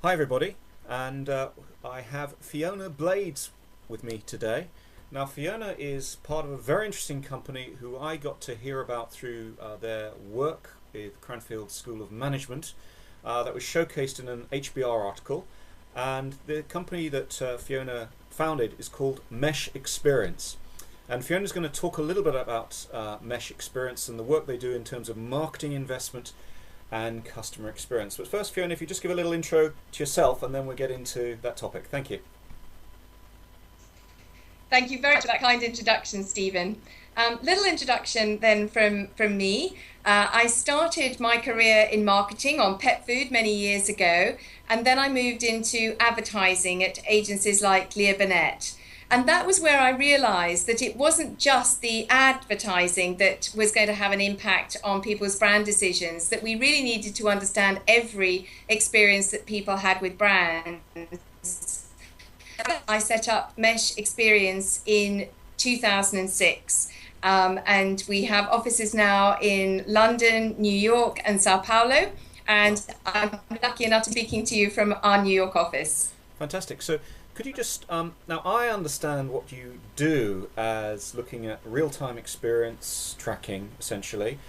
Hi everybody, and I have Fiona Blades with me today. Now Fiona is part of a very interesting company who I got to hear about through their work with Cranfield School of Management that was showcased in an HBR article. And the company that Fiona founded is called Mesh Experience. And Fiona's going to talk a little bit about Mesh Experience and the work they do in terms of marketing investment and customer experience. But first, Fiona, if you just give a little intro to yourself and then we'll get into that topic. Thank you. Thank you very much for that kind introduction, Stephen. Little introduction then from me. I started my career in marketing on pet food many years ago, and then I moved into advertising at agencies like Lear Burnett. And that was where I realized that it wasn't just the advertising that was going to have an impact on people's brand decisions, that we really needed to understand every experience that people had with brands. I set up Mesh Experience in 2006. And we have offices now in London, New York, and Sao Paulo. And I'm lucky enough to be speaking to you from our New York office. Fantastic. So could you just, now I understand what you do as looking at real-time experience tracking, essentially.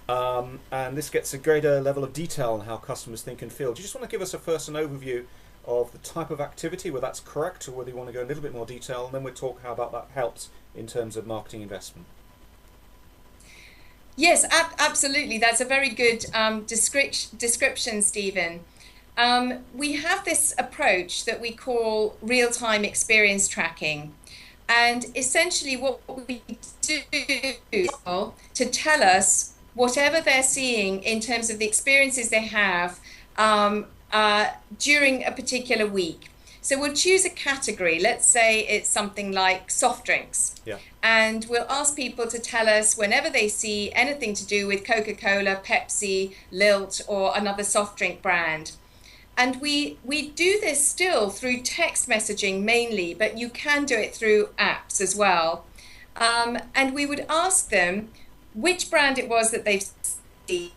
And this gets a greater level of detail on how customers think and feel. Do you just want to give us first an overview of the type of activity, whether that's correct or whether you want to go a little bit more detail, and then we'll talk how about that helps in terms of marketing investment? Yes, absolutely. That's a very good description, Stephen. We have this approach that we call real-time experience tracking. And essentially what we do is to tell us whatever they're seeing in terms of the experiences they have during a particular week. So we'll choose a category. Let's say it's something like soft drinks. Yeah. And we'll ask people to tell us whenever they see anything to do with Coca-Cola, Pepsi, Lilt, or another soft drink brand. And we do this still through text messaging mainly, but you can do it through apps as well. And we would ask them which brand it was that they've seen,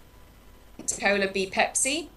Cola be Pepsi.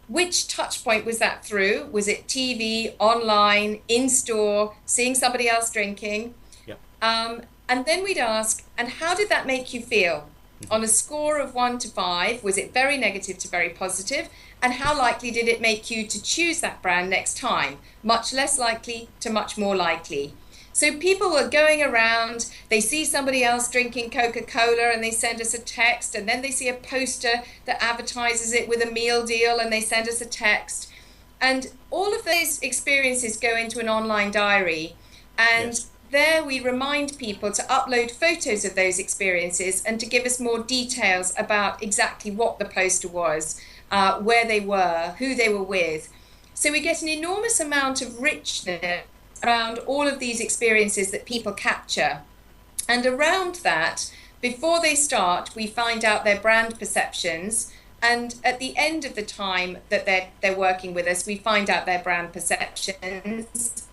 Which touch point was that through? Was it TV, online, in store, seeing somebody else drinking? Yeah. And then we'd ask, and how did that make you feel? On a score of 1 to 5, was it very negative to very positive? And how likely did it make you to choose that brand next time? Much less likely to much more likely. So people were going around, they see somebody else drinking Coca-Cola and they send us a text, and then they see a poster that advertises it with a meal deal and they send us a text. And all of those experiences go into an online diary, and Yes. there we remind people to upload photos of those experiences and to give us more details about exactly what the poster was, where they were, who they were with. So we get an enormous amount of richness around all of these experiences that people capture. And around that, before they start, we find out their brand perceptions. And at the end of the time that they're working with us, we find out their brand perceptions.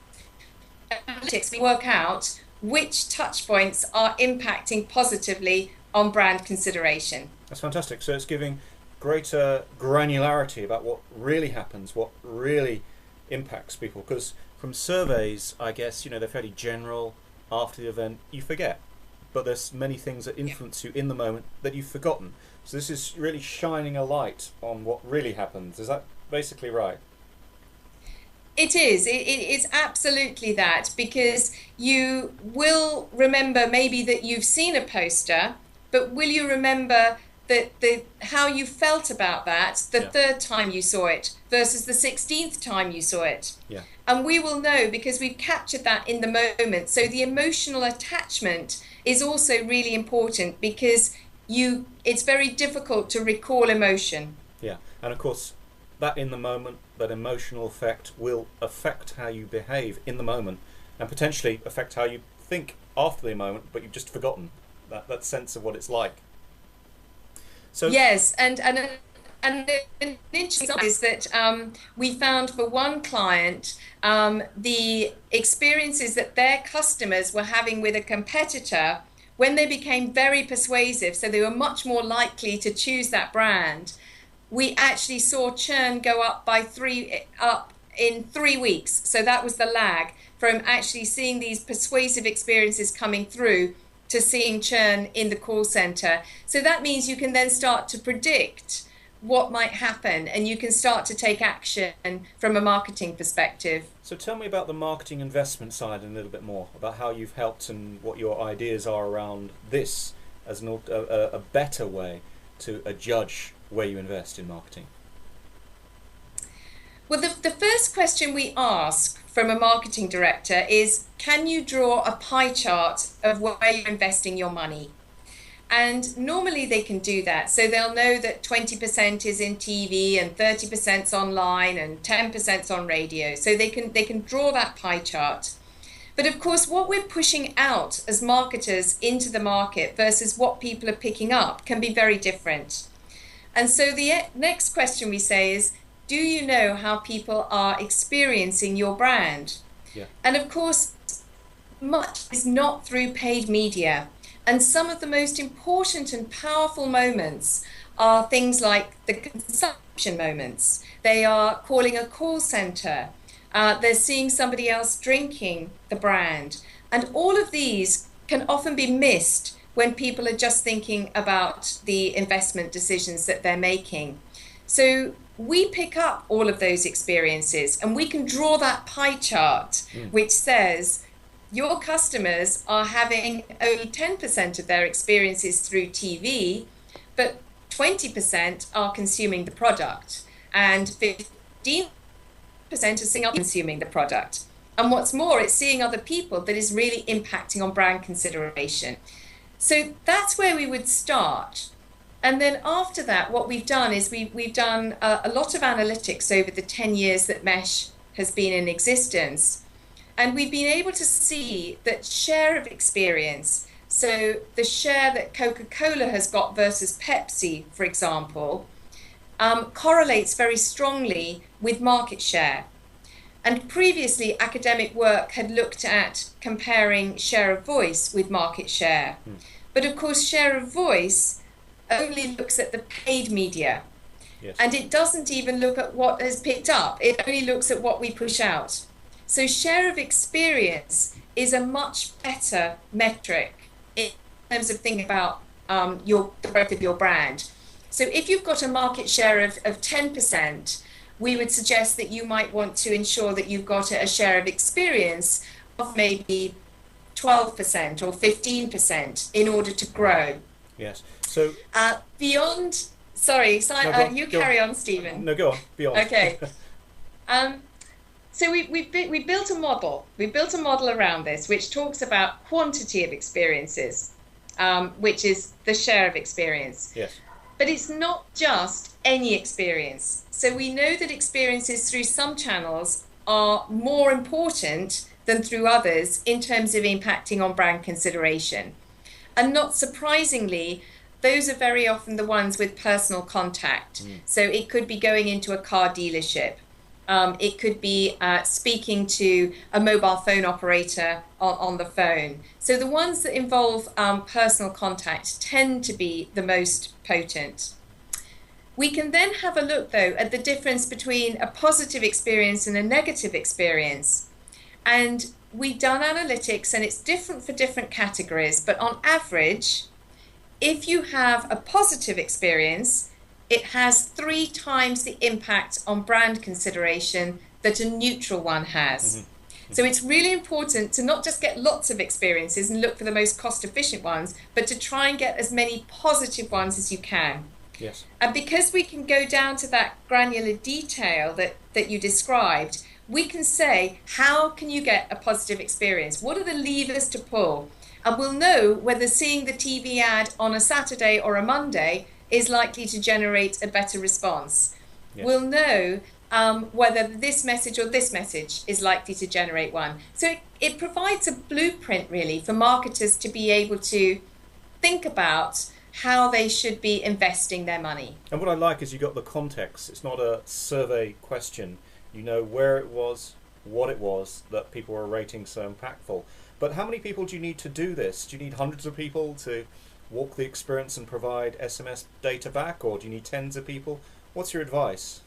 We work out which touch points are impacting positively on brand consideration. That's fantastic. So it's giving greater granularity about what really happens, what really impacts people. Because from surveys, I guess, they're fairly general. After the event, you forget. But there's many things that influence you in the moment that you've forgotten. So this is really shining a light on what really happens. Is that basically right? It is. It's absolutely that, because you will remember maybe that you've seen a poster, but will you remember how you felt about that the Yeah. third time you saw it versus the 16th time you saw it? Yeah. And we will know because we've captured that in the moment. So the emotional attachment is also really important, because it's very difficult to recall emotion. Yeah. And of course, that in the moment, that emotional effect will affect how you behave in the moment and potentially affect how you think after the moment, but you've just forgotten that sense of what it's like. So, Yes, and an interesting thing is that we found for one client, the experiences that their customers were having with a competitor when they became very persuasive, so they were much more likely to choose that brand. we actually saw churn go up in 3 weeks. So that was the lag from actually seeing these persuasive experiences coming through to seeing churn in the call center. So that means you can then start to predict what might happen, and you can start to take action from a marketing perspective. So tell me about the marketing investment side a little bit more, about how you've helped and what your ideas are around this as a better way to judge where you invest in marketing. Well, the first question we ask from a marketing director is, can you draw a pie chart of where you're investing your money? And normally they can do that. So they'll know that 20% is in TV and 30% is online and 10% is on radio. So they can draw that pie chart. But of course, what we're pushing out as marketers into the market versus what people are picking up can be very different. And so the next question we say is, do you know how people are experiencing your brand? Yeah. And of course, much is not through paid media. And some of the most important and powerful moments are things like the consumption moments. They are calling a call center. They're seeing somebody else drinking the brand. And all of these can often be missed when people are just thinking about the investment decisions that they're making. So we pick up all of those experiences and we can draw that pie chart, which says, your customers are having only 10% of their experiences through TV, but 20% are consuming the product, and 15% are seeing other consuming the product. And what's more, it's seeing other people that is really impacting on brand consideration. So that's where we would start. And then after that, what we've done is we've done a lot of analytics over the 10 years that Mesh has been in existence. And we've been able to see that share of experience, so the share that Coca-Cola has got versus Pepsi, for example, correlates very strongly with market share. And previously, academic work had looked at comparing share of voice with market share. But of course, share of voice only looks at the paid media. Yes. And it doesn't even look at what has picked up. It only looks at what we push out. So share of experience is a much better metric in terms of thinking about the growth of your brand. So if you've got a market share of 10%, we would suggest that you might want to ensure that you've got a share of experience of maybe 12% or 15% in order to grow. Yes. So beyond, sorry, you carry on, Stephen. No, go on. Beyond. Okay. So we built a model. We built a model around this, which talks about quantity of experiences, which is the share of experience. Yes. But it's not just any experience. So we know that experiences through some channels are more important than through others in terms of impacting on brand consideration. And not surprisingly, those are very often the ones with personal contact. So it could be going into a car dealership. It could be speaking to a mobile phone operator on the phone. So the ones that involve personal contact tend to be the most potent. We can then have a look, though, at the difference between a positive experience and a negative experience. And we've done analytics, and it's different for different categories. But on average, if you have a positive experience, it has 3 times the impact on brand consideration that a neutral one has. So it's really important to not just get lots of experiences and look for the most cost-efficient ones, but to try and get as many positive ones as you can. Yes. And because we can go down to that granular detail that you described, we can say, how can you get a positive experience? What are the levers to pull? And we'll know whether seeing the TV ad on a Saturday or a Monday is likely to generate a better response. Yes. We'll know whether this message or this message is likely to generate one. So it provides a blueprint, really, for marketers to be able to think about how they should be investing their money. And what I like is you got the context. It's not a survey question. You know where it was, what it was that people were rating so impactful. But how many people do you need to do this? Do you need hundreds of people to walk the experience and provide SMS data back, or do you need tens of people? What's your advice?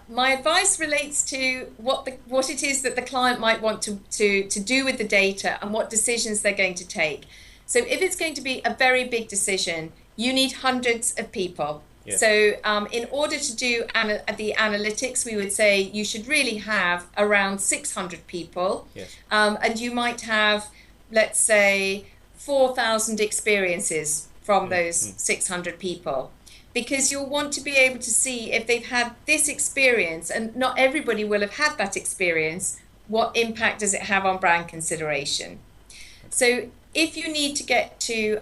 My advice relates to what it is that the client might want to do with the data and what decisions they're going to take. So if it's going to be a very big decision, you need hundreds of people. Yes. So in order to do the analytics, we would say you should really have around 600 people. Yes. And you might have, let's say, 4,000 experiences from those 600 people. Because you'll want to be able to see if they've had this experience, and not everybody will have had that experience, what impact does it have on brand consideration? So if you need to get to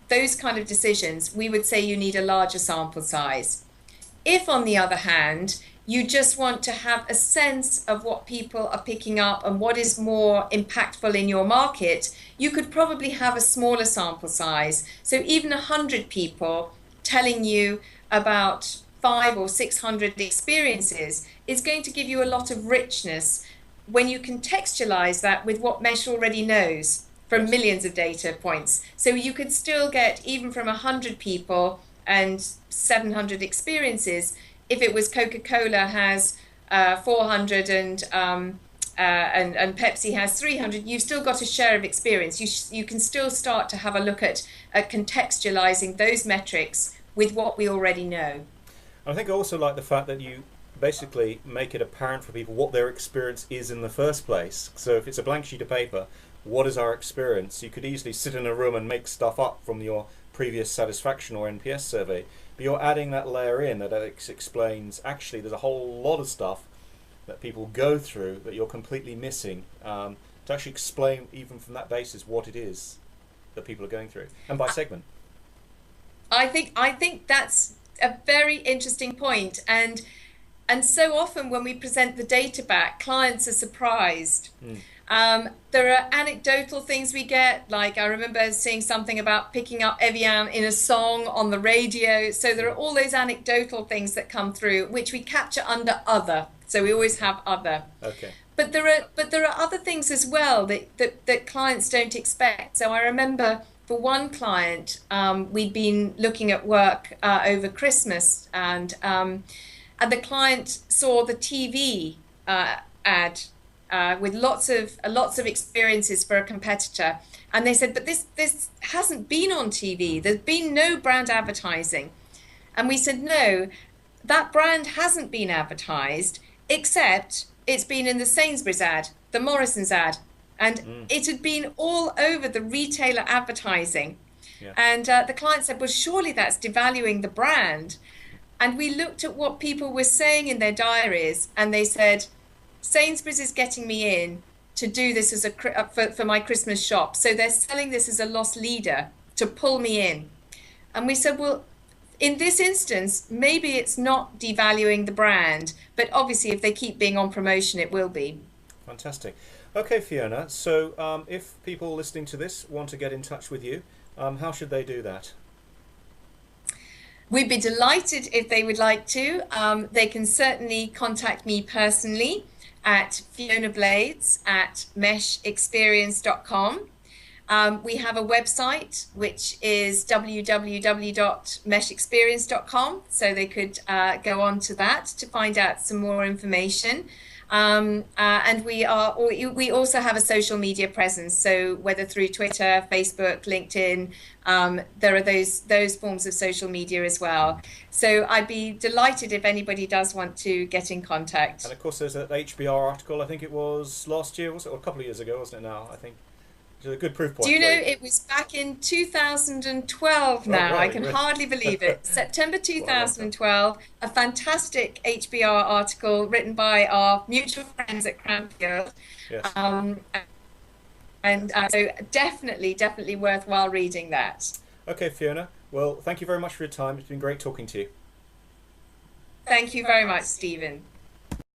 those kind of decisions, we would say you need a larger sample size. If, on the other hand, you just want to have a sense of what people are picking up and what is more impactful in your market, you could probably have a smaller sample size. So even 100 people telling you about 500 or 600 experiences is going to give you a lot of richness when you contextualize that with what Mesh already knows from millions of data points. So you could still get, even from 100 people and 700 experiences, if it was Coca-Cola has 400 and Pepsi has 300, you've still got a share of experience. You can still start to have a look at contextualizing those metrics with what we already know. I think I also like the fact that you basically make it apparent for people what their experience is in the first place. So if it's a blank sheet of paper, what is our experience? You could easily sit in a room and make stuff up from your previous satisfaction or NPS survey, but you're adding that layer in that explains actually there's a whole lot of stuff that people go through that you're completely missing, to actually explain even from that basis what it is that people are going through, and by segment. I think that's a very interesting point, and so often when we present the data back, clients are surprised. There are anecdotal things we get, like I remember seeing something about picking up Evian in a song on the radio. So there are all those anecdotal things that come through, which we capture under other. So we always have other. Okay. But there are other things as well that clients don't expect. So I remember for one client, we'd been looking at work over Christmas, and the client saw the TV ad with lots of experiences for a competitor, and they said, but this hasn't been on TV. There's been no brand advertising, and we said, no, that brand hasn't been advertised, except it's been in the Sainsbury's ad, the Morrison's ad, and it had been all over the retailer advertising. Yeah. And the client said, well, surely that's devaluing the brand. And we looked at what people were saying in their diaries, and they said, Sainsbury's is getting me in to do this as for my Christmas shop. So they're selling this as a loss leader to pull me in. And we said, well, in this instance, maybe it's not devaluing the brand, but obviously if they keep being on promotion, it will be. Fantastic. Okay, Fiona, so if people listening to this want to get in touch with you, how should they do that? We'd be delighted if they would like to. They can certainly contact me personally at Fiona Blades at meshexperience.com. We have a website which is www.meshexperience.com, so they could go on to that to find out some more information. And we also have a social media presence, so whether through Twitter, Facebook, LinkedIn, there are those forms of social media as well. So I'd be delighted if anybody does want to get in contact. And of course there's that HBR article, I think it was last year, was it, or a couple of years ago, wasn't it now, I think. Which is a good proof point. Do you know, it was back in 2012 now. Oh, right, I can hardly believe it. September 2012, a fantastic HBR article written by our mutual friends at Cranfield. Yes. So definitely worthwhile reading that. Okay, Fiona. Well, thank you very much for your time. It's been great talking to you. Thank you very much, Stephen.